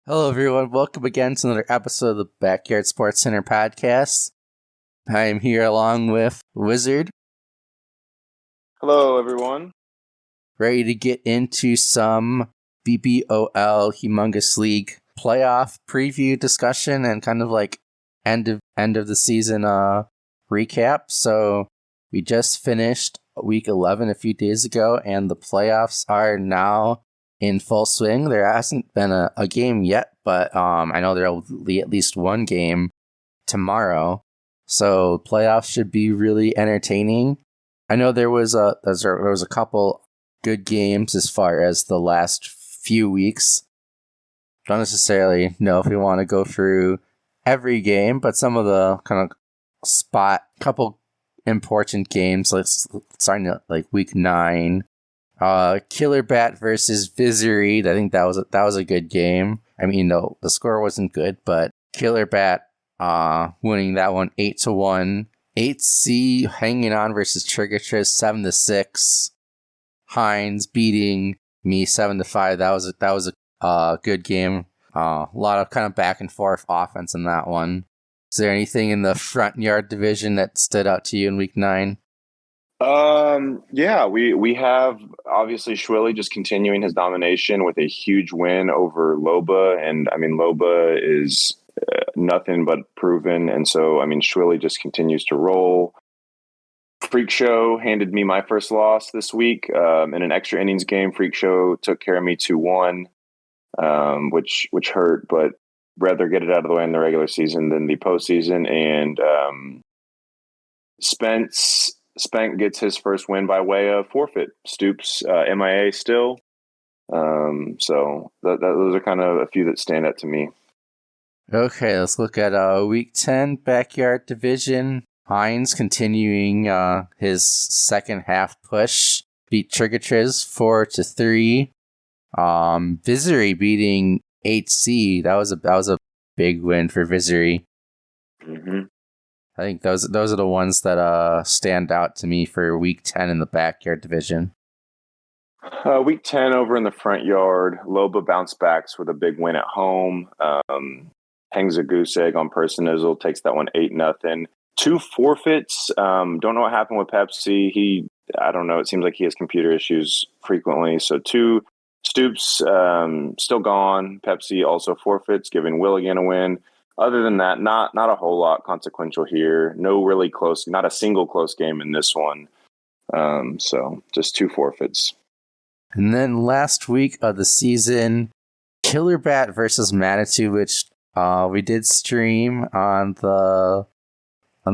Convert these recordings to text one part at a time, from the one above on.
Hello, everyone. Welcome again to another episode of the Backyard Sportscenter podcast. I am here along with Wizard. Hello, everyone. Ready to get into some BBOL Humongous League playoff preview discussion and kind of like end of the season recap. So we just finished week 11 a few days ago, and the playoffs are now in full swing. There hasn't been a game yet, but I know there will be at least one game tomorrow. So playoffs should be really entertaining. I know there was a couple good games as far as the last few weeks. Don't necessarily know if we want to go through every game, but some of the kind of couple important games, starting at like week 9. Killer Bat versus Vizuri. I think that was a good game. I mean, no, the score wasn't good, but Killer Bat winning that one 8-1. 8C hanging on versus Triggertris 7-6. Hines beating me 7-5. That was a good game. A lot of kind of back and forth offense in that one. Is there anything in the front yard division that stood out to you in week 9? Yeah, we have obviously Schwilly just continuing his domination with a huge win over Loba, and I mean Loba is nothing but proven, and so I mean Schwilly just continues to roll. Freak Show handed me my first loss this week in an extra innings game. Freak Show took care of me 2-1, which hurt, but rather get it out of the way in the regular season than the postseason. And Spank gets his first win by way of forfeit. Stoops MIA still. So those are kind of a few that stand out to me. Okay, let's look at week 10 backyard division. Hines continuing his second half push. Beat Triggertriz 4-3. Vizuri beating 8C. That was a big win for Vizuri. Mm-hmm. I think those are the ones that stand out to me for week 10 in the backyard division. Week 10 over in the front yard, Loba bounced backs with a big win at home. Hangs a goose egg on Personizzle, takes that one 8-0. 2 forfeits. Don't know what happened with Pepsi. I don't know. It seems like he has computer issues frequently. So 2 Stoops still gone. Pepsi also forfeits, giving Will again a win. Other than that, not a whole lot consequential here. No really close, not a single close game in this one. So just 2 forfeits. And then last week of the season, Killer Bat versus Manitou, which we did stream on the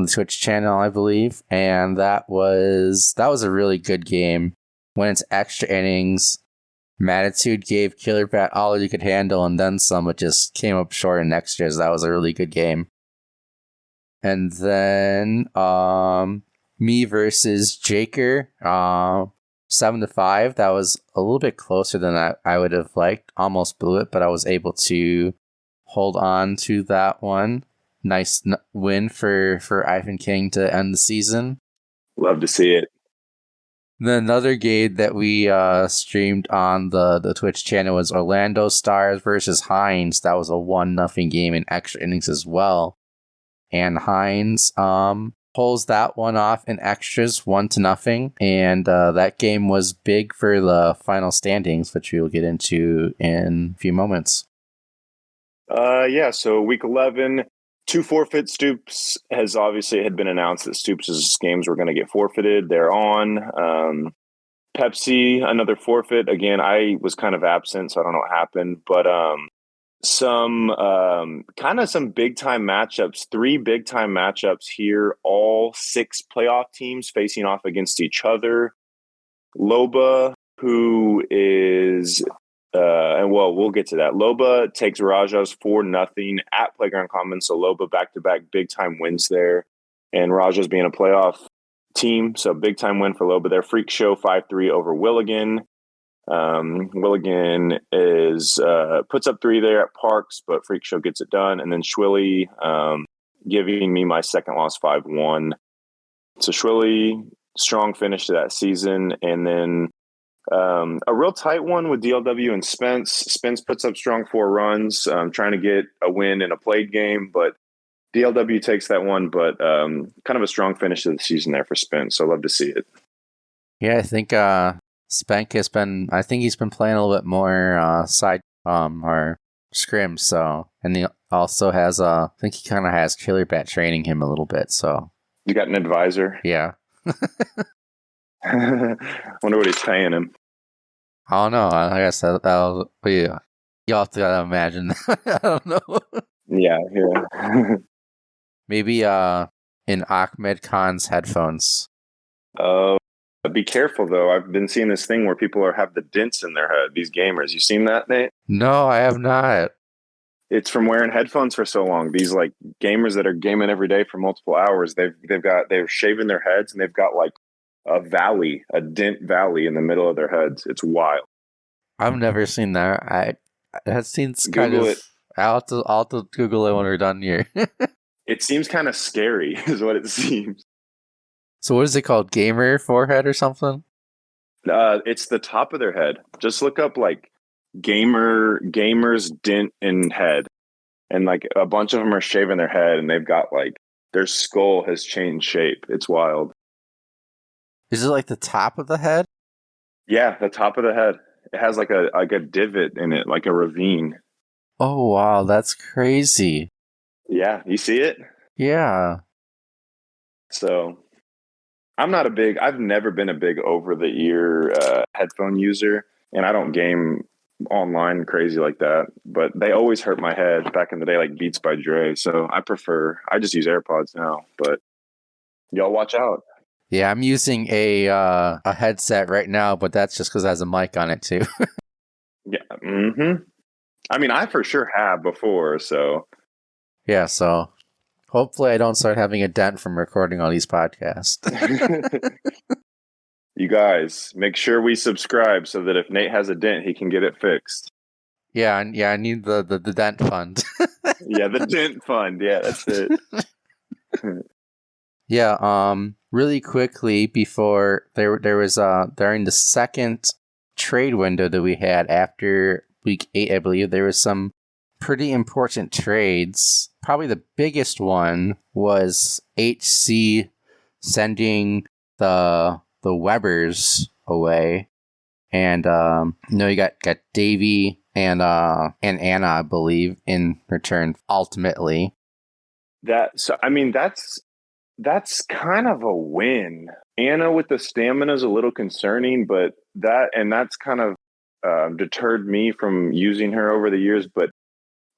Twitch channel, I believe, and that was a really good game. When it's extra innings, Manitude gave Killer Bat all he could handle and then some. It just came up short in extras. That was a really good game. And then me versus Jaker, 7-5. That was a little bit closer than I would have liked. Almost blew it, but I was able to hold on to that one. Nice win for Ivan King to end the season. Love to see it. Then another game that we streamed on the Twitch channel was Orlando Stars versus Hines. That was a 1-0 game in extra innings as well. And Hines pulls that one off in extras 1-0. And that game was big for the final standings, which we will get into in a few moments. So week 11, 2 forfeits. Stoops had been announced that Stoops' games were going to get forfeited. They're on. Pepsi, another forfeit. Again, I was kind of absent, so I don't know what happened. But some big time matchups. 3 big time matchups here. All 6 playoff teams facing off against each other. Loba, who is we'll get to that. Loba takes Raja's 4-0 at Playground Commons. So Loba back-to-back big-time wins there. And Raja's being a playoff team, so big-time win for Loba there. Freak Show 5-3 over Willigan. Willigan puts up 3 there at Parks, but Freak Show gets it done. And then Schwilly giving me my second loss 5-1. So Schwilly, strong finish to that season. And then A real tight one with DLW and Spence. Spence puts up strong 4 runs, trying to get a win in a played game, but DLW takes that one. But kind of a strong finish to the season there for Spence. So I love to see it. Yeah, I think Spank he's been playing a little bit more side or scrim. So, and he also has I think he kind of has Killer Bat training him a little bit. So you got an advisor. Yeah. Wonder what he's paying him. I don't know. I guess that'll be. You'll have to imagine. I don't know. Yeah. Maybe in Ahmed Khan's headphones. Oh, be careful though. I've been seeing this thing where people have the dents in their head. These gamers, you seen that, Nate? No, I have not. It's from wearing headphones for so long. These like gamers that are gaming every day for multiple hours. They're shaving their heads and they've got like a dent valley in the middle of their heads. It's wild. I've never seen that. That seems kind of. I'll have to Google it when we're done here. It seems kind of scary, is what it seems. So what is it called? Gamer forehead or something? It's the top of their head. Just look up like gamers dent in head, and like a bunch of them are shaving their head, and they've got like their skull has changed shape. It's wild. Is it like the top of the head? Yeah, the top of the head. It has like a divot in it, like a ravine. Oh wow, that's crazy. Yeah, you see it? Yeah. So I've never been a big over-the-ear headphone user, and I don't game online crazy like that, but they always hurt my head back in the day, like Beats by Dre. So I just use AirPods now, but y'all watch out. Yeah, I'm using a headset right now, but that's just because it has a mic on it too. Yeah. Mm-hmm. I mean, I for sure have before, so. Yeah, so hopefully I don't start having a dent from recording all these podcasts. You guys, make sure we subscribe so that if Nate has a dent, he can get it fixed. Yeah, I need the dent fund. Yeah, the dent fund. Yeah, that's it. Yeah, really quickly before there was during the second trade window that we had after week 8, I believe there was some pretty important trades. Probably the biggest one was HC sending the Webbers away, and you got Davey and Anna, I believe, in return ultimately. That's kind of a win. Anna with the stamina is a little concerning, but that's kind of deterred me from using her over the years. But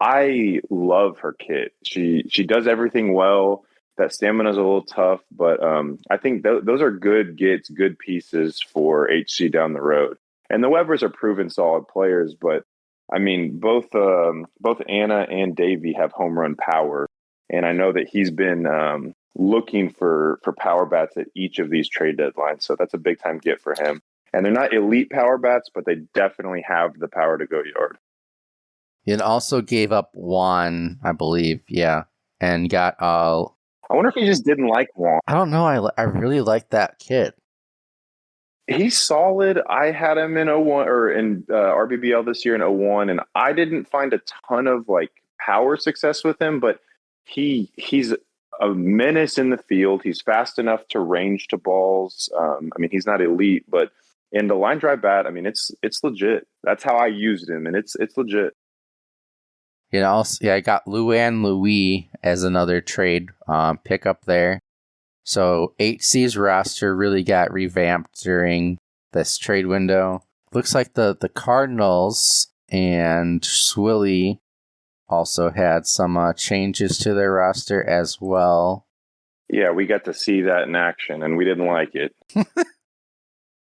I love her kit. She does everything well. That stamina is a little tough, but I think those are good pieces for HC down the road. And the Webbers are proven solid players, but I mean, both Anna and Davey have home run power, and I know that he's been looking for power bats at each of these trade deadlines. So that's a big time get for him. And they're not elite power bats, but they definitely have the power to go yard. It also gave up Juan, I believe, yeah, and got I wonder if he just didn't like Juan. I don't know. I really like that kid. He's solid. I had him in 01 or in RBBL this year in 01, and I didn't find a ton of like power success with him, but he's a menace in the field. He's fast enough to range to balls. I mean, he's not elite, but in the line drive bat, I mean, it's legit. That's how I used him, and it's legit. You know, I got Luann Louis as another trade pickup there. So HC's roster really got revamped during this trade window. Looks like the Cardinals and Swilly also had some changes to their roster as well. Yeah, we got to see that in action, and we didn't like it.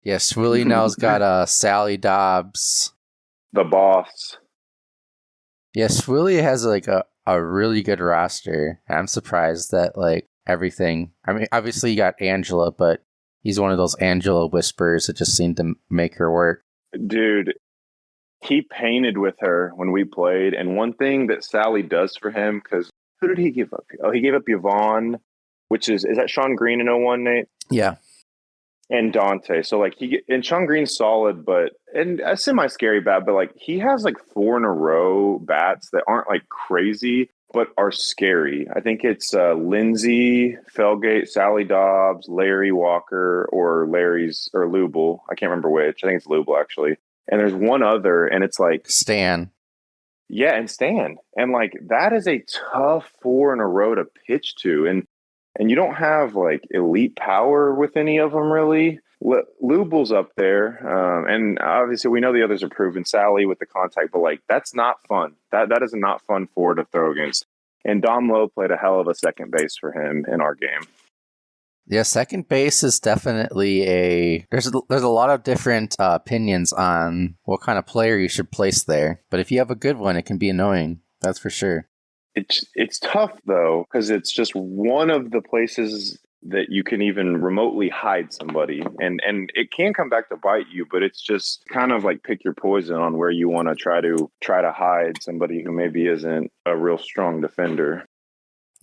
Yeah, Swilly now's got Sally Dobbs. The boss. Yeah, Swilly has like a really good roster. I'm surprised that like everything. I mean, obviously you got Angela, but he's one of those Angela whisperers that just seem to make her work. Dude, he painted with her when we played, and one thing that Sally does for him, because who did he give up? Oh, he gave up Yvonne, which is that Sean Green in 01, Nate? Yeah. and Dante. So like and Sean Green's solid, but and a semi-scary bat, but like he has like 4 in a row bats that aren't like crazy, but are scary. I think it's Lindsey, Felgate, Sally Dobbs, Larry Walker, or Lubel. I can't remember which. I think it's Lubel actually. And there's one other, and it's like Stan. Yeah, and Stan. And like that is a tough 4 in a row to pitch to. And you don't have like elite power with any of them really. Lubel's up there, and obviously we know the others are proven. Sally with the contact, but like that's not fun. That is not fun for to throw against. And Dom Lowe played a hell of a second base for him in our game. Yeah, second base is definitely there's a lot of different opinions on what kind of player you should place there. But if you have a good one, it can be annoying. That's for sure. It's tough though, because it's just one of the places that you can even remotely hide somebody, and it can come back to bite you. But it's just kind of like pick your poison on where you want to try to hide somebody who maybe isn't a real strong defender.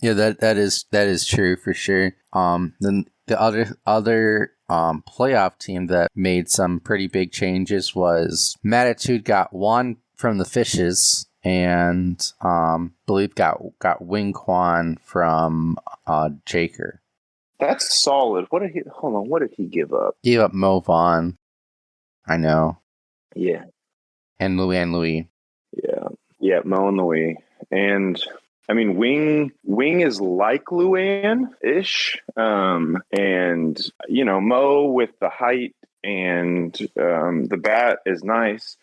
Yeah, that is true for sure. Then the other playoff team that made some pretty big changes was Matitude got one from the Fishes, and believe got Wing Quan from Jaker. That's solid. What did he give up? Gave up Mo Vaughn. I know. Yeah. And Louis. Yeah, Mo and Louis. And I mean, Wing is like Luann-ish. And, you know, Mo with the height and the bat is nice.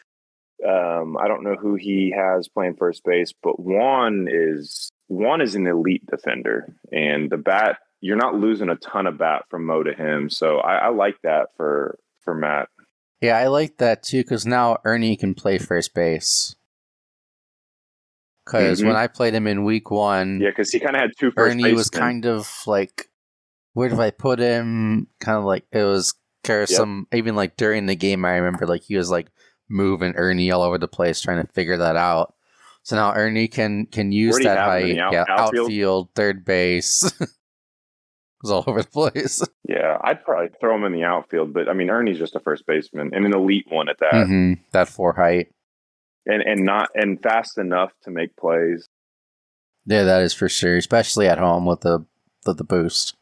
I don't know who he has playing first base, but Juan is an elite defender. And the bat, you're not losing a ton of bat from Mo to him. So I like that for Matt. Yeah, I like that too, because now Ernie can play first base. Because when I played him in week 1, yeah, because he kind of had 2 first Ernie was kind of like, where do I put him? Kind of like it was some even like during the game. I remember like he was like moving Ernie all over the place trying to figure that out. So now Ernie can use that height. Outfield, third base. It was all over the place. Yeah, I'd probably throw him in the outfield, but I mean Ernie's just a first baseman and an elite one at that. Mm-hmm. That 4 height. And fast enough to make plays. Yeah, that is for sure, especially at home with the boost.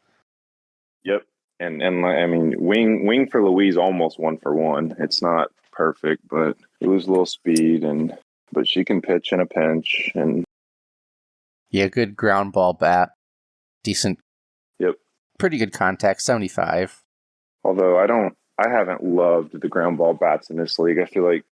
Yep, and I mean wing for Louise almost 1-for-1. It's not perfect, but you lose a little speed, but she can pitch in a pinch and yeah, good ground ball bat, decent. Yep, pretty good contact, 75. Although I haven't loved the ground ball bats in this league. I feel like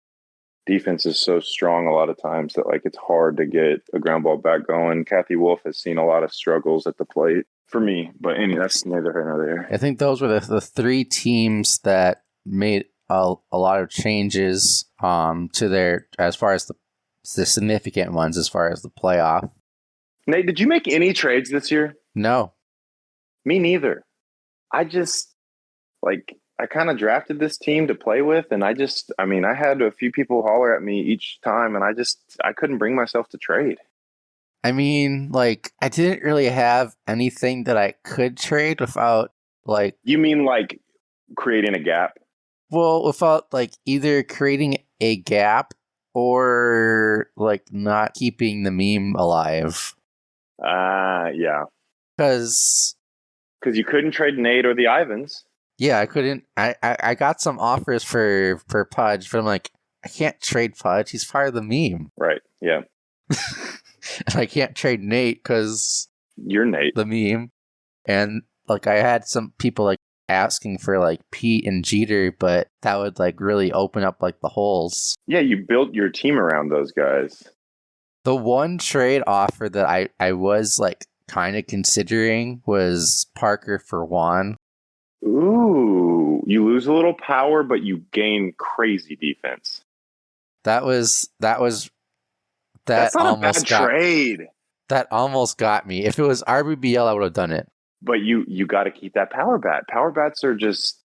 defense is so strong a lot of times that like it's hard to get a ground ball back going. Kathy Wolf has seen a lot of struggles at the plate for me, but anyway, that's neither here nor there. I think those were the 3 teams that made a lot of changes to their, as far as the significant ones, as far as the playoff. Nate, did you make any trades this year? No. Me neither. I kind of drafted this team to play with, and I had a few people holler at me each time, and I couldn't bring myself to trade. I mean, like, I didn't really have anything that I could trade without, like... You mean, like, creating a gap? Well, without, like, either creating a gap or, like, not keeping the meme alive. Yeah. Because you couldn't trade Nate or the Ivans. Yeah, I couldn't. I got some offers for Pudge, but I'm like, I can't trade Pudge. He's part of the meme. Right, yeah. And I can't trade Nate because... You're Nate. The meme. And, like, I had some people, like, asking for, like, Pete and Jeter, but that would, like, really open up, like, the holes. Yeah, you built your team around those guys. The one trade offer that I was, like, kind of considering was Parker for Juan. Ooh, you lose a little power, but you gain crazy defense. That's not a bad trade. That almost got me. If it was RBBL, I would have done it. But you got to keep that power bat. Power bats are just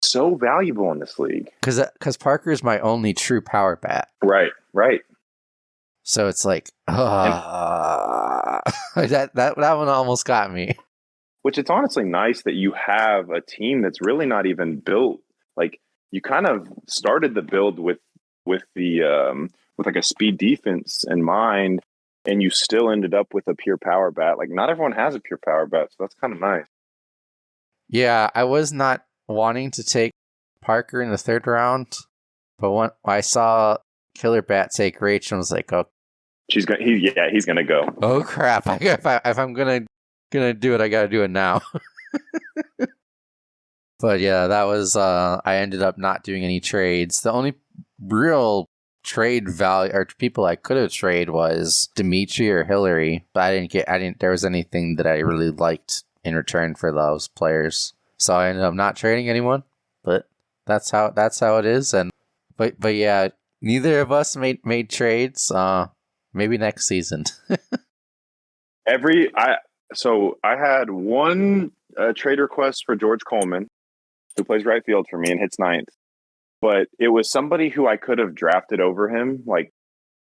so valuable in this league. Because Parker is my only true power bat. Right. So it's like, that one almost got me. which it's honestly nice that you have a team that's really not even built. Like, you kind of started the build with like a speed defense in mind, and you still ended up with a pure power bat. Like, not everyone has a pure power bat, so that's kind of nice. Yeah, I was not wanting to take Parker in the third round, but when I saw Killer Bat take Rachel, I was like, oh, He's gonna go. oh crap! If I'm gonna do it, I gotta do it now. But yeah, that was. I ended up not doing any trades. The only real trade value or people I could have traded was Dimitri or Hillary, but I didn't. There was anything that I really liked in return for those players, so I ended up not trading anyone. But that's how it is. And but yeah, neither of us made trades. Maybe next season. I had one trade request for George Coleman, who plays right field for me and hits ninth. But it was somebody who I could have drafted over him. Like,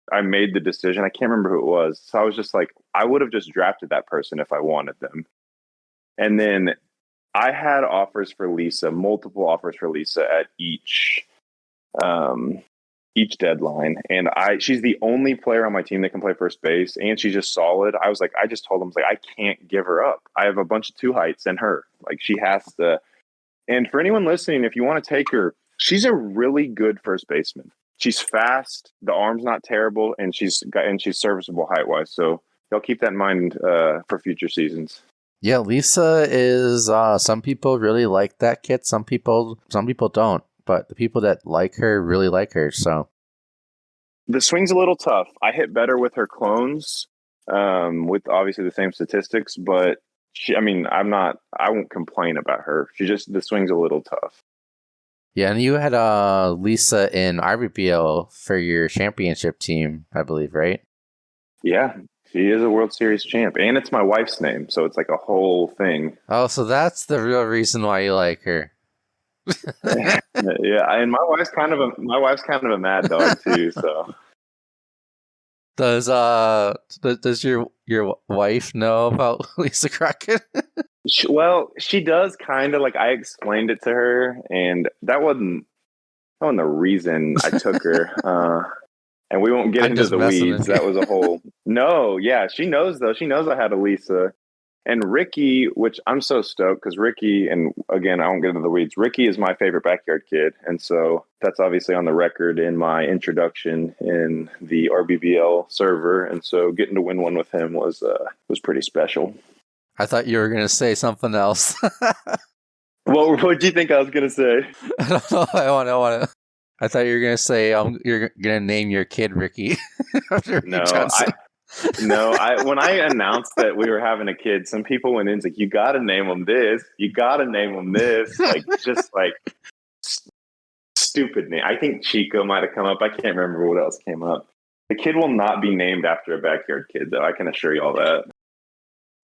I made the decision. I can't remember who it was. So I was just like, I would have just drafted that person if I wanted them. And then I had offers for Lisa, multiple offers for Lisa at each deadline. And she's the only player on my team that can play first base, and she's just solid. I was like, I just told him, like, I can't give her up. I have a bunch of 2 heights and her. Like, she has to. And for anyone listening, if you want to take her, she's a really good first baseman. She's fast, the arm's not terrible, and she's serviceable height-wise. So y'all keep that in mind for future seasons. Yeah, Lisa is. Some people really like that kid. Some people don't. But the people that like her really like her. So the swing's a little tough. I hit better with her clones, with obviously the same statistics, but I won't complain about her. The swing's a little tough. Yeah, and you had Lisa in RBBO for your championship team, I believe, right? Yeah, she is a World Series champ, and it's my wife's name, so it's like a whole thing. Oh, so that's the real reason why you like her. Yeah, and my wife's kind of a mad dog too. So does your wife know about Lisa Crockett? Well, she does kind of. Like, I explained it to her, and that wasn't the reason I took her. And we won't get into the weeds. That was a whole. No, yeah, she knows though. She knows I had a Lisa. And Ricky, which I'm so stoked because Ricky, and again, I won't get into the weeds. Ricky is my favorite backyard kid. And so that's obviously on the record in my introduction in the RBBL server. And so getting to win one with him was pretty special. I thought you were going to say something else. What do you think I was going to say? I don't know. I thought you were going to say you're going to name your kid Ricky. No, when I announced that we were having a kid, some people went in like, you got to name him this. You got to name him this. Like, just like stupid name. I think Chico might have come up. I can't remember what else came up. The kid will not be named after a backyard kid, though. I can assure you all that.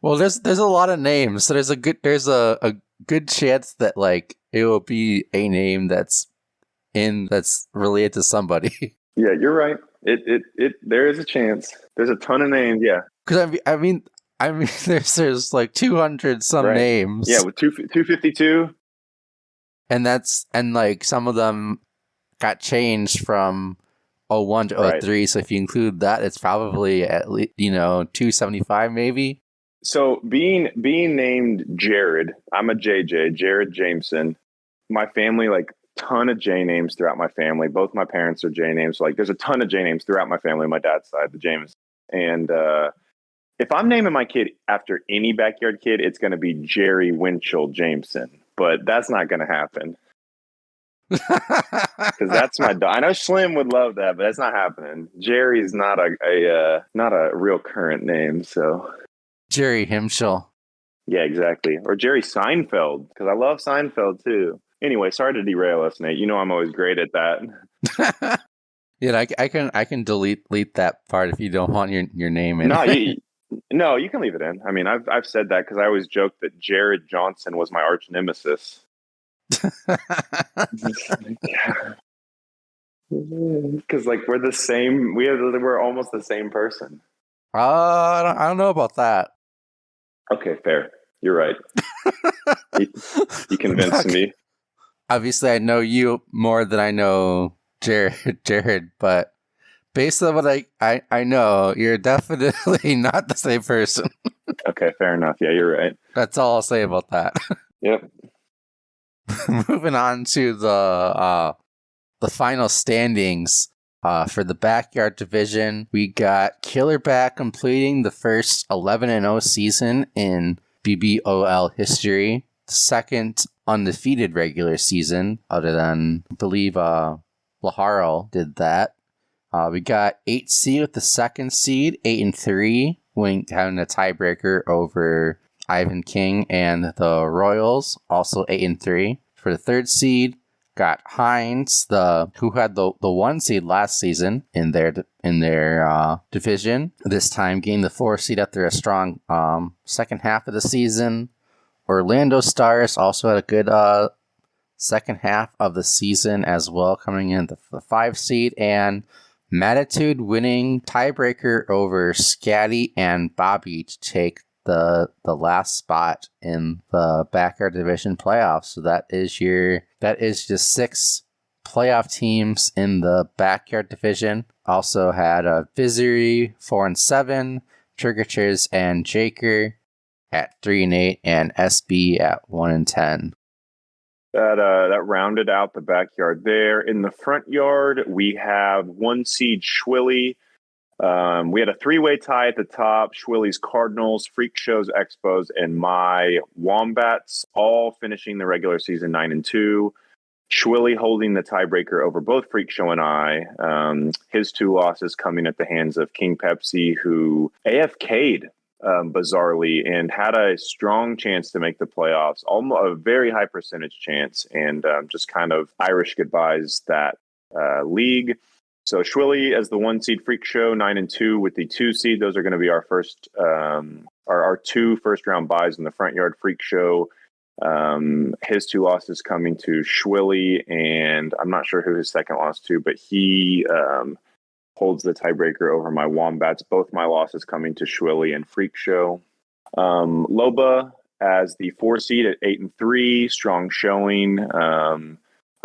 Well, there's a lot of names, so there's a good chance that like it will be a name that's related to somebody. Yeah, you're right. There is a chance. There's a ton of names. Yeah, because I mean, there's like 200 some names. Yeah, with 252, and like some of them got changed from 01 to 03. So if you include that, it's probably at least 275 maybe. So being named Jared, I'm a JJ, Jared Jameson. My family, like, ton of J names throughout my family. Both my parents are J names. So, like, there's a ton of J names throughout my family, my dad's side, the James. And if I'm naming my kid after any backyard kid, it's going to be Jerry Winchell Jameson. But that's not going to happen. Because that's my dog. I know Slim would love that, but that's not happening. Jerry's not a real current name, so... Jerry Himschel. Yeah, exactly. Or Jerry Seinfeld, because I love Seinfeld too. Anyway, sorry to derail us, Nate. You know I'm always great at that. Yeah, I can delete that part if you don't want your name in. No, you can leave it in. I mean, I've said that because I always joke that Jared Johnson was my arch nemesis. Because like we're the same. We're almost the same person. I don't know about that. Okay, fair. You're right. You convinced me. Obviously, I know you more than I know Jared, but based on what I know, you're definitely not the same person. Okay, fair enough. Yeah, you're right. That's all I'll say about that. Yep. Moving on to the final standings for the backyard division, we got Killerbat completing the first 11-0 season in BBOL history, the second undefeated regular season, other than, I believe, Laharl did that. We got 8 seed with the second seed, 8-3, having a tiebreaker over Ivan King and the Royals, also 8-3. For the third seed, got Heinz, who had the 1 seed last season in their division. This time gained the 4 seed after a strong second half of the season. Orlando Stars also had a good second half of the season as well, coming in the 5 seed, and Matitude winning tiebreaker over Scatty and Bobby to take the last spot in the backyard division playoffs. So that is just 6 playoff teams in the backyard division. Also had Visery 4-7, Trigatures and Jaker at 3-8, and SB at 1-10. That rounded out the backyard there. In the front yard, we have 1 seed Schwilly. We had a 3-way tie at the top. Schwilly's Cardinals, Freak Shows, Expos, and my Wombats all finishing the regular season 9-2. Schwilly holding the tiebreaker over both Freak Show and I. His 2 losses coming at the hands of King Pepsi, who AFK'd bizarrely and had a strong chance to make the playoffs, almost a very high percentage chance, and just kind of Irish goodbyes that league. So Schwilly as the 1 seed, Freak Show 9-2 with the 2 seed. Those are going to be our first, our 2 first round buys in the front yard. Freak Show, his 2 losses coming to Schwilly, and I'm not sure who his second loss to, but he holds the tiebreaker over my Wombats. Both my losses coming to Schwilly and Freak Show. Loba as the 4 seed at 8-3, strong showing.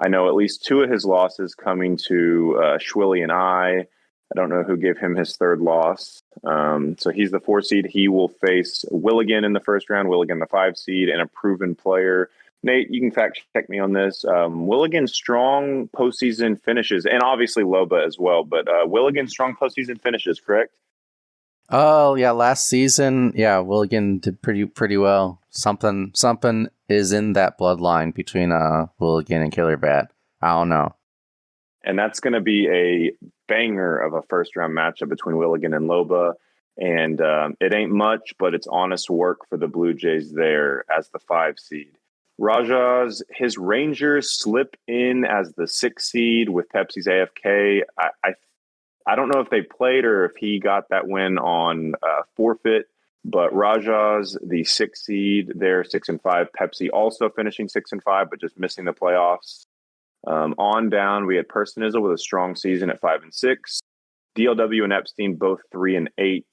I know at least 2 of his losses coming to Schwilly and I. I don't know who gave him his 3rd loss. So he's the 4 seed. He will face Willigan in the first round, Willigan the 5 seed, and a proven player. Nate, you can fact check me on this. Willigan's strong postseason finishes, and obviously Loba as well, but Willigan's strong postseason finishes, correct? Oh yeah, last season, yeah, Willigan did pretty well. Something is in that bloodline between Willigan and Killerbat. I don't know. And that's going to be a banger of a first round matchup between Willigan and Loba. And it ain't much, but it's honest work for the Blue Jays there as the 5 seed. His Rangers slip in as the 6 seed with Pepsi's AFK. I don't know if they played or if he got that win on forfeit, but Raja's the 6 seed there, 6-5. Pepsi also finishing 6-5, but just missing the playoffs. On down, we had Personizel with a strong season at 5-6. DLW and Epstein both 3-8.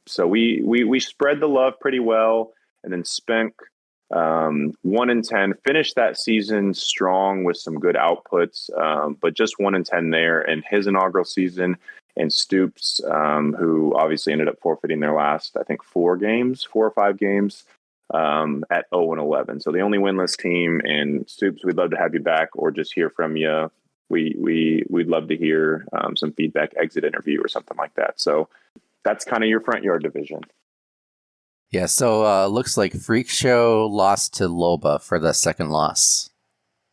So we spread the love pretty well, and then Spenk 1-10, finished that season strong with some good outputs, but just 1-10 there in his inaugural season. And Stoops, who obviously ended up forfeiting their last, I think, 4 or 5 games, at 0-11. So the only winless team. And Stoops, we'd love to have you back or just hear from you. We'd love to hear some feedback, exit interview or something like that. So that's kind of your front yard division. Yeah, so looks like Freak Show lost to Loba for the second loss.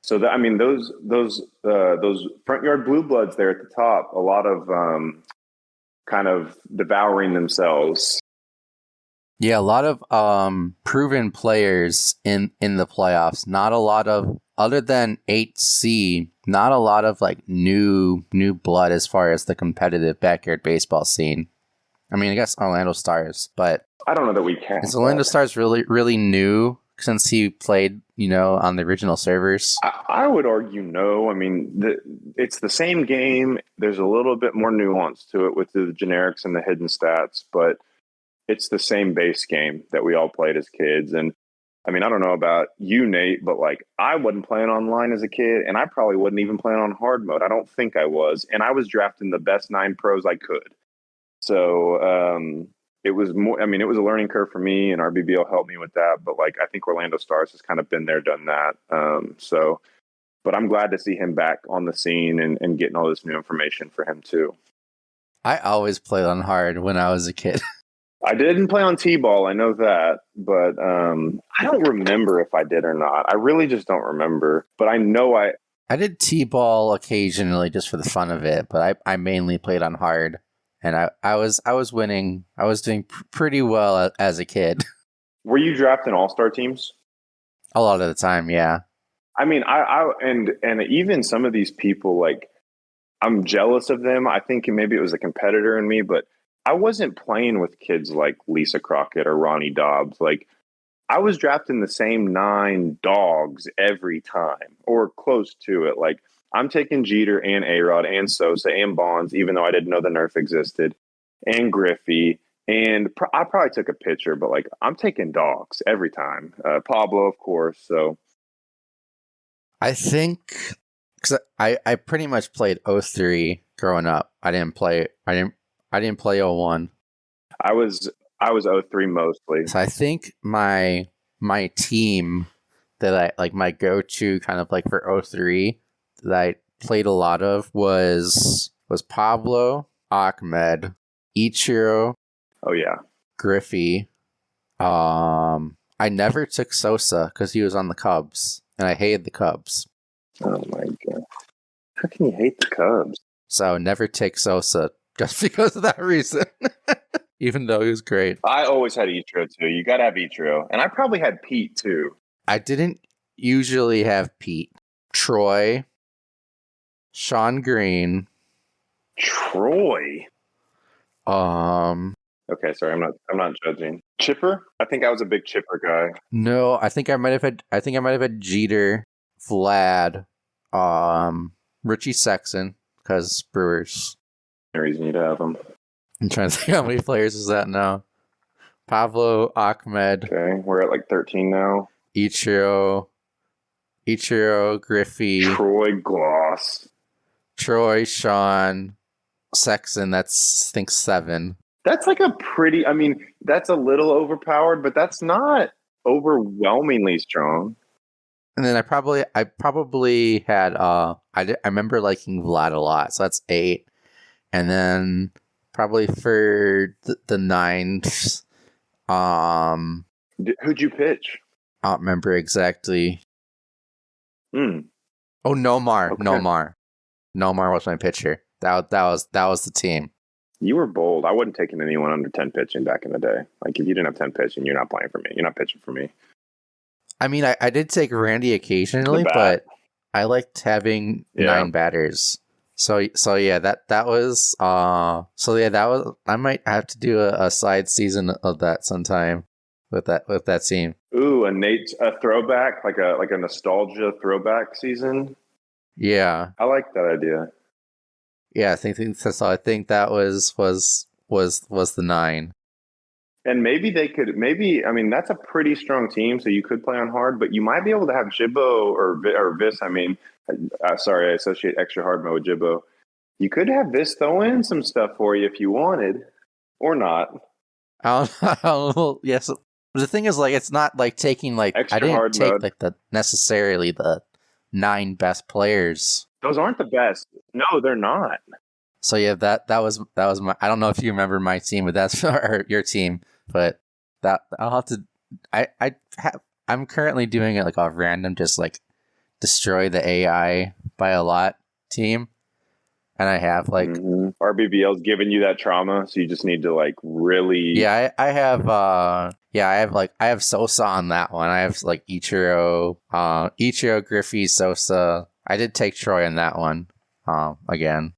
So those front yard blue bloods there at the top, a lot of kind of devouring themselves. Yeah, a lot of proven players in the playoffs. Not a lot of, other than 8C, not a lot of like new blood as far as the competitive backyard baseball scene. I mean, I guess Orlando Stars, but I don't know that we can. Is Orlando Stars really new since he played, on the original servers? I would argue no. I mean, it's the same game. There's a little bit more nuance to it with the generics and the hidden stats, but it's the same base game that we all played as kids. And I mean, I don't know about you, Nate, but like I wasn't playing online as a kid, and I probably wasn't even playing on hard mode. I don't think I was. And I was drafting the best 9 pros I could. So it was more, I mean, it was a learning curve for me, and our BBL helped me with that. But like, I think Orlando Stars has kind of been there, done that. But I'm glad to see him back on the scene and getting all this new information for him too. I always played on hard when I was a kid. I didn't play on T-ball, I know that, but I don't remember if I did or not. I really just don't remember, but I know I did T-ball occasionally just for the fun of it, but I mainly played on hard, and I was winning. I was doing pretty well as a kid. Were you drafting all-star teams? A lot of the time, yeah. I mean, and even some of these people, like, I'm jealous of them. I think maybe it was a competitor in me, but I wasn't playing with kids like Lisa Crockett or Ronnie Dobbs. Like, I was drafting the same 9 dogs every time or close to it. Like, I'm taking Jeter and A-Rod and Sosa and Bonds, even though I didn't know the Nerf existed, and Griffey. And I probably took a pitcher, but like, I'm taking dogs every time. Pablo, of course. So I think because I pretty much played 03 growing up. I didn't play 01. I was 03 mostly. So I think my team that I like, my go-to kind of like for 03 that I played a lot of was Pablo, Ahmed, Ichiro. Oh yeah, Griffey. I never took Sosa because he was on the Cubs, and I hated the Cubs. Oh my god, how can you hate the Cubs? So never take Sosa just because of that reason. Even though he was great. I always had Ichiro too. You got to have Ichiro. And I probably had Pete too. I didn't usually have Pete. Troy. Sean Green. Troy. Okay, sorry, I'm not judging. Chipper? I think I was a big Chipper guy. No, I think I might have had Jeter, Vlad, Richie Sexton, because Brewers. No reason you'd have him. I'm trying to think how many players is that now. Pablo, Ahmed. Okay, we're at like 13 now. Ichiro, Griffey. Troy Gloss. Troy, Sean, Sexton, that's, I think, 7. That's like a pretty, I mean, that's a little overpowered, but that's not overwhelmingly strong. And then I probably had, I remember liking Vlad a lot, so that's 8. And then probably for the 9s, who'd you pitch? I don't remember exactly. Oh, Nomar. Okay. Nomar was my pitcher. That was the team. You were bold. I wasn't taking anyone under 10 pitching back in the day. Like, if you didn't have 10 pitching, you're not playing for me. You're not pitching for me. I mean, I did take Randy occasionally, but I liked having 9 batters. So yeah, that was I might have to do a side season of that sometime with that team. Ooh, a throwback, like a nostalgia throwback season. Yeah, I like that idea. Yeah, I think that was the 9. And maybe I mean, that's a pretty strong team, so you could play on hard, but you might be able to have Jibbo or Vis. I mean, sorry, I associate extra hard mode with Jibbo. You could have Vis throw in some stuff for you if you wanted, or not. I don't know. Yes, but the thing is, like, it's not like taking like extra I didn't hard take mode. like necessarily the 9 best players. Those aren't the best. No, they're not. So yeah, that was my. I don't know if you remember my team, but that's your team. But that I'll have to. I'm currently doing it like a random, just like destroy the AI by a lot team, and I have like RBBL's giving you that trauma, so you just need to like really. Yeah, I have Sosa on that one. I have like Ichiro, Griffey, Sosa. I did take Troy on that one. Again.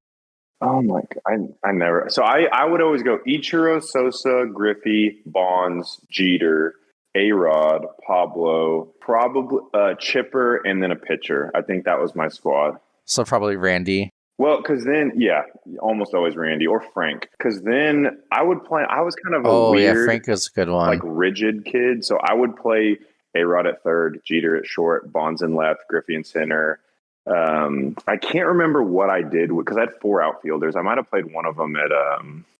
Oh my god! I never. So I would always go Ichiro, Sosa, Griffey, Bonds, Jeter, A-Rod, Pablo, probably Chipper, and then a pitcher. I think that was my squad. So probably Randy. Well, because then, yeah, almost always Randy or Frank. Because then I would play. I was kind of a Oh yeah, weird, Franco's a good like one. rigid kid, so I would play A-Rod at third, Jeter at short, Bonds in left, Griffey in center. I can't remember what I did because I had four outfielders. I might have played one of them at,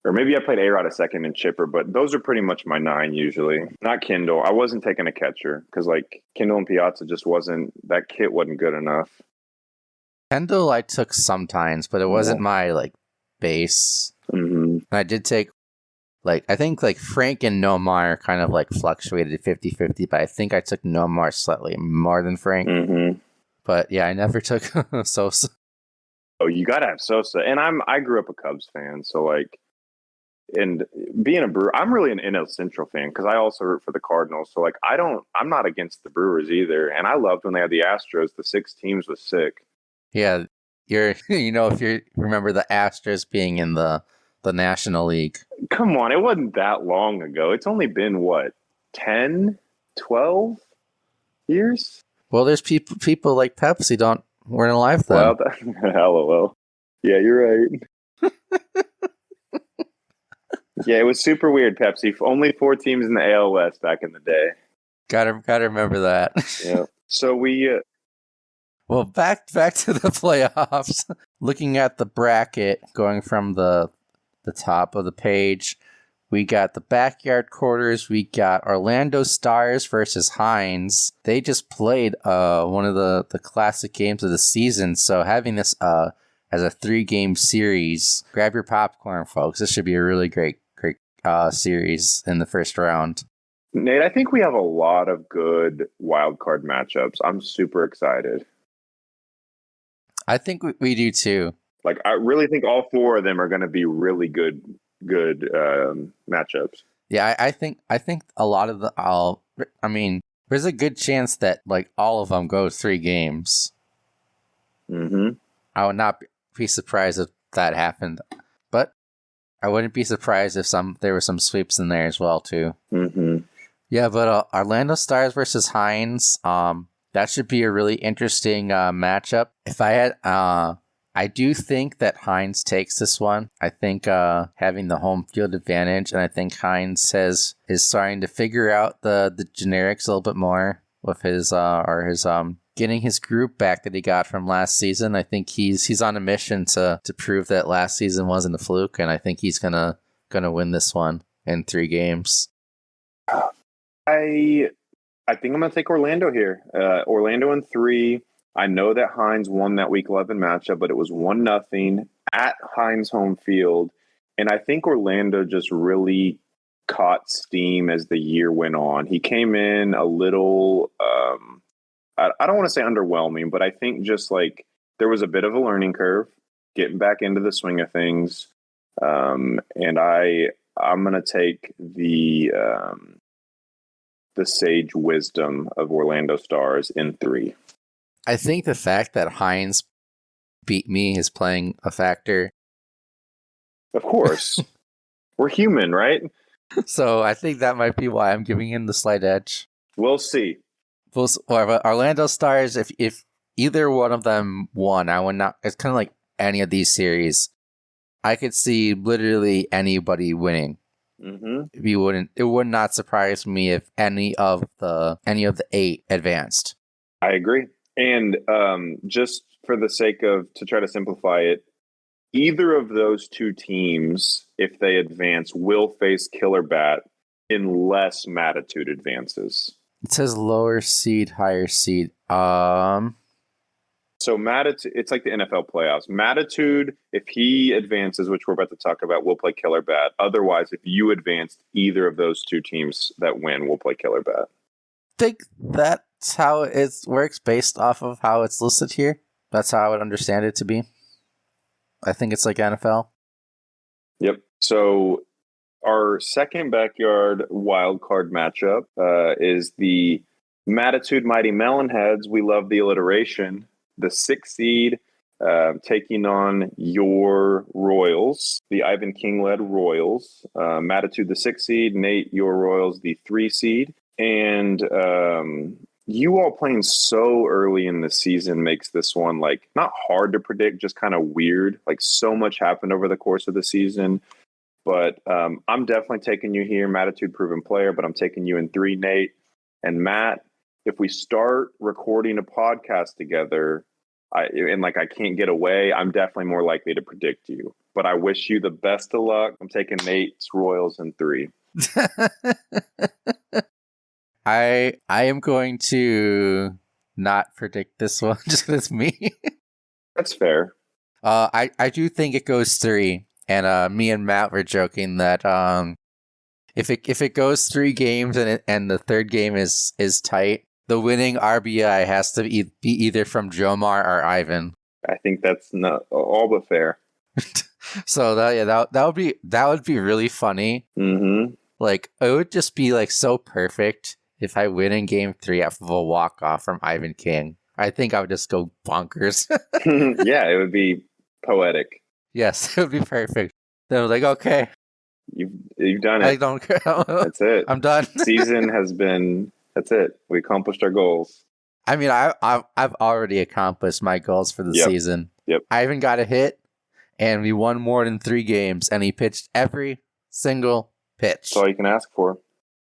or maybe I played A-Rod at second and Chipper, but those are pretty much my nine usually. Not Kendall. I wasn't taking a catcher because like Kendall and Piazza just wasn't, that kit wasn't good enough. Kendall I took sometimes, but it wasn't my like base. Mm-hmm. And I did take like I think like Frank and Nomar kind of like fluctuated 50-50, but I think I took Nomar slightly more than Frank. Mm-hmm. But yeah, I never took Sosa. Oh, you gotta have Sosa, and I grew up a Cubs fan, so like, and being a Brewer, I'm really an NL Central fan because I also root for the Cardinals. So like, I'm not against the Brewers either, and I loved when they had the Astros. The six teams was sick. Yeah, you're if you remember the Astros being in the National League. Come on, it wasn't that long ago. It's only been what 10, 12 years. Well, there's people like Pepsi weren't alive then. Well, LOL. Yeah, you're right. Yeah, it was super weird, Pepsi. Only four teams in the AL West back in the day. Gotta remember that. Yeah. So we. Well, back to the playoffs. Looking at the bracket, going from the top of the page, we got the backyard quarters. We got Orlando Stars versus Hines. They just played one of the classic games of the season. So having this as a 3-game series, grab your popcorn, folks. This should be a really great series in the first round. Nate, I think we have a lot of good wild card matchups. I'm super excited. I think we do too. Like, I really think all four of them are going to be really good matchups. Yeah, I think a lot of there's a good chance that like all of them go 3 games. Mm-hmm. I would not be surprised if that happened, but I wouldn't be surprised if there were some sweeps in there as well too. Mm-hmm. Yeah, but Orlando Stars versus Hines, that should be a really interesting matchup. If I had, I do think that Hines takes this one. I think having the home field advantage, and I think Hines is starting to figure out the generics a little bit more with his getting his group back that he got from last season. I think he's on a mission to prove that last season wasn't a fluke, and I think he's gonna win this one in 3 games. I think I'm gonna take Orlando here. Orlando in 3. I know that Hines won that Week 11 matchup, but it was 1-0 at Hines home field, and I think Orlando just really caught steam as the year went on. He came in a little. I don't want to say underwhelming, but I think just like there was a bit of a learning curve getting back into the swing of things. And I'm going to take the sage wisdom of Orlando Stars in 3. I think the fact that Hines beat me is playing a factor. Of course. We're human, right? So I think that might be why I'm giving him the slight edge. We'll see. Orlando Stars, if either one of them won, I would not. It's kind of like any of these series. I could see literally anybody winning. Mm-hmm. It would not surprise me if any of the 8 advanced. I agree. And just for the sake of, to try to simplify it, either of those 2 teams, if they advance, will face Killer Bat unless Matitude advances. It says lower seed, higher seed. So Matitude, it's like the NFL playoffs. Matitude, if he advances, which we're about to talk about, will play Killer Bat. Otherwise, if you advanced, either of those 2 teams that win will play Killer Bat. I think that's how it works based off of how it's listed here. That's how I would understand it to be. I think it's like NFL. Yep. So our second backyard wild card matchup is the Matitude Mighty Melonheads. We love the alliteration. The 6th seed taking on your Royals, the Ivan King-led Royals. Matitude, the 6th seed. Nate, your Royals, the 3 seed. And you all playing so early in the season makes this one like not hard to predict, just kind of weird. Like so much happened over the course of the season. But I'm definitely taking you here, Mattitude proven player, but I'm taking you in 3, Nate. And Matt, if we start recording a podcast together, I can't get away, I'm definitely more likely to predict you. But I wish you the best of luck. I'm taking Nate's Royals in 3. I am going to not predict this one just because it's me. That's fair. I do think it goes 3, and me and Matt were joking that if it goes 3 games and the third game is tight, the winning RBI has to be either from Jomar or Ivan. I think that's not all but fair. So that would be really funny. Mm-hmm. Like it would just be like so perfect if I win in game 3 after a walk off from Ivan King. I think I would just go bonkers. Yeah, it would be poetic. Yes, it would be perfect. Then I was like, okay, you've done it. I don't care. That's it. I'm done. Season has been. That's it. We accomplished our goals. I mean, I've already accomplished my goals for the season. Yep. Ivan got a hit, and we won more than 3 games, and he pitched every single pitch. That's all you can ask for.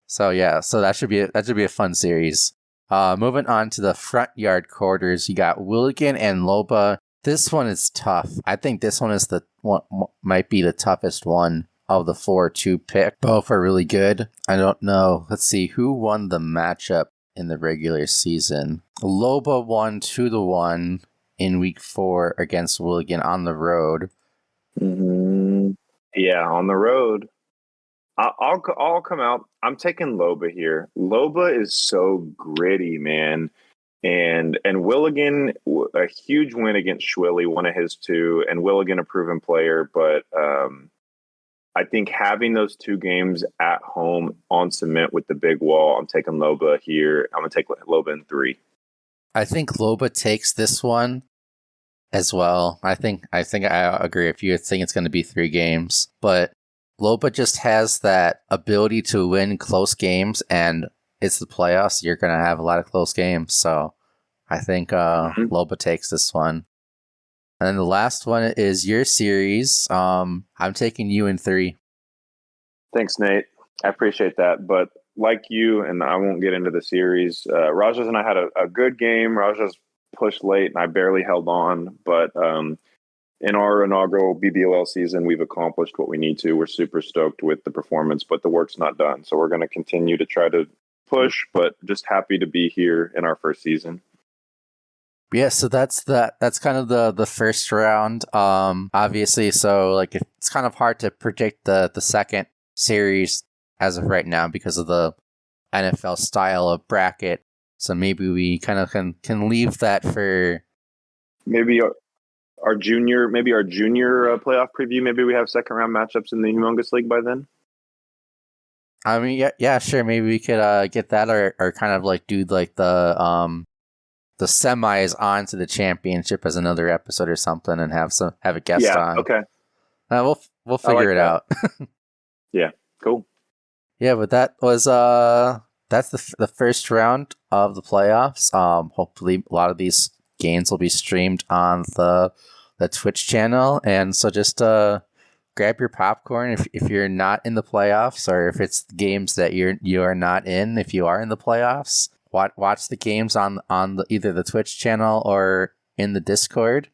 So yeah, so that should be a fun series. Moving on to the front yard quarters, you got Willigan and Loba. This one is tough. I think this one is might be the toughest one of the 4 to pick. Both are really good. I don't know. Let's see who won the matchup in the regular season. Loba won 2-1 in week 4 against Willigan on the road. Mm-hmm. Yeah, on the road. I'll come out. I'm taking Loba here. Loba is so gritty, man. And Willigan, a huge win against Schwilly, one of his 2, and Willigan a proven player. But I think having those 2 games at home on cement with the big wall, I'm taking Loba here. I'm going to take Loba in 3. I think Loba takes this one as well. I think I agree with you. I think it's going to be 3 games, but Loba just has that ability to win close games, and it's the playoffs. You're going to have a lot of close games, so I think Loba takes this one. And then the last one is your series. I'm taking you in 3. Thanks, Nate. I appreciate that. But like you, and I won't get into the series, Rajas and I had a good game. Rajas pushed late, and I barely held on. But in our inaugural BBOL season, we've accomplished what we need to. We're super stoked with the performance, but the work's not done. So we're going to continue to try to push, but just happy to be here in our first season. Yeah, so that's kind of the first round. Obviously, so like it's kind of hard to predict the second series as of right now because of the NFL style of bracket. So maybe we kind of can leave that for maybe our junior playoff preview. Maybe we have second round matchups in the Humongous League by then. I mean, yeah, sure. Maybe we could get that, or kind of like do like the semis on to the championship as another episode or something, and have a guest on. Okay. We'll figure it out. Yeah, cool. Yeah, but that was that's the first round of the playoffs. Hopefully, a lot of these games will be streamed on the Twitch channel, and so just grab your popcorn if you're not in the playoffs, or if it's games that you are not in. If you are in the playoffs, watch the games on either the Twitch channel or in the Discord.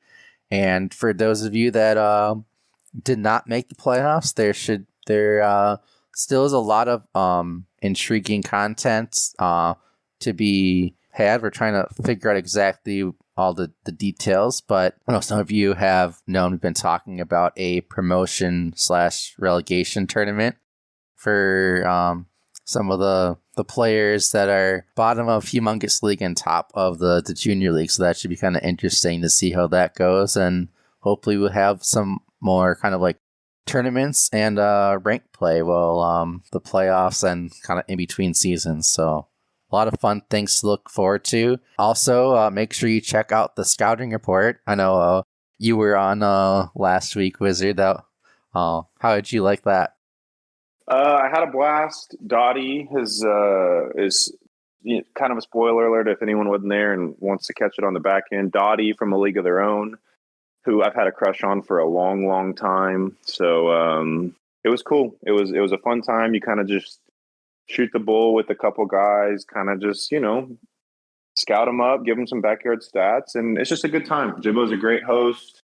And for those of you that did not make the playoffs, there still is a lot of intriguing content to be had. We're trying to figure out exactly all the details, but I know some of you have known we've been talking about a promotion/relegation tournament for some of the players that are bottom of Humongous League and top of the Junior League. So that should be kind of interesting to see how that goes, and hopefully we'll have some more kind of like tournaments and ranked play while the playoffs and kind of in between seasons. So a lot of fun things to look forward to. Also, make sure you check out the scouting report. I know you were on last week, Wizard. How did you like that? I had a blast. Dottie is kind of a spoiler alert if anyone wasn't there and wants to catch it on the back end. Dottie from A League of Their Own, who I've had a crush on for a long, long time. So it was cool. It was a fun time. You kind of just shoot the bull with a couple guys, kind of just, scout them up, give them some backyard stats, and it's just a good time. Jibbo's a great host,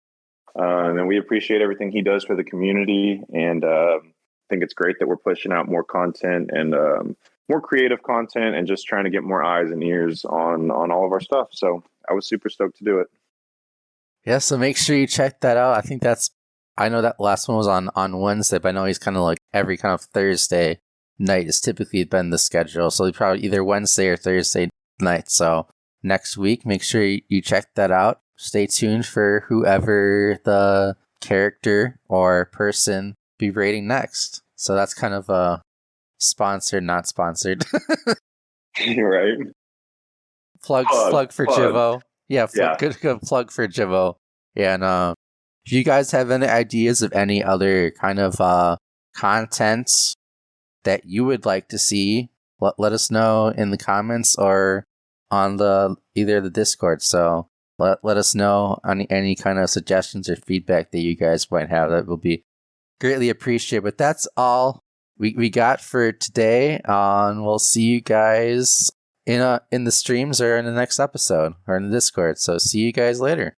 and we appreciate everything he does for the community. And I think it's great that we're pushing out more content and more creative content and just trying to get more eyes and ears on all of our stuff. So I was super stoked to do it. Yeah, so make sure you check that out. I know that last one was on Wednesday, but I know he's kind of like every kind of Thursday night has typically been the schedule. So probably either Wednesday or Thursday night. So next week, make sure you check that out. Stay tuned for whoever the character or person be rating next. So that's kind of a sponsored, not sponsored. You're right. Plug for Jivo. Yeah, good plug for Jivo. Yeah, and if you guys have any ideas of any other kind of content that you would like to see, let us know in the comments or on either the Discord. So let us know any kind of suggestions or feedback that you guys might have. That will be greatly appreciated. But that's all we got for today. And we'll see you guys in the streams or in the next episode or in the Discord. So see you guys later.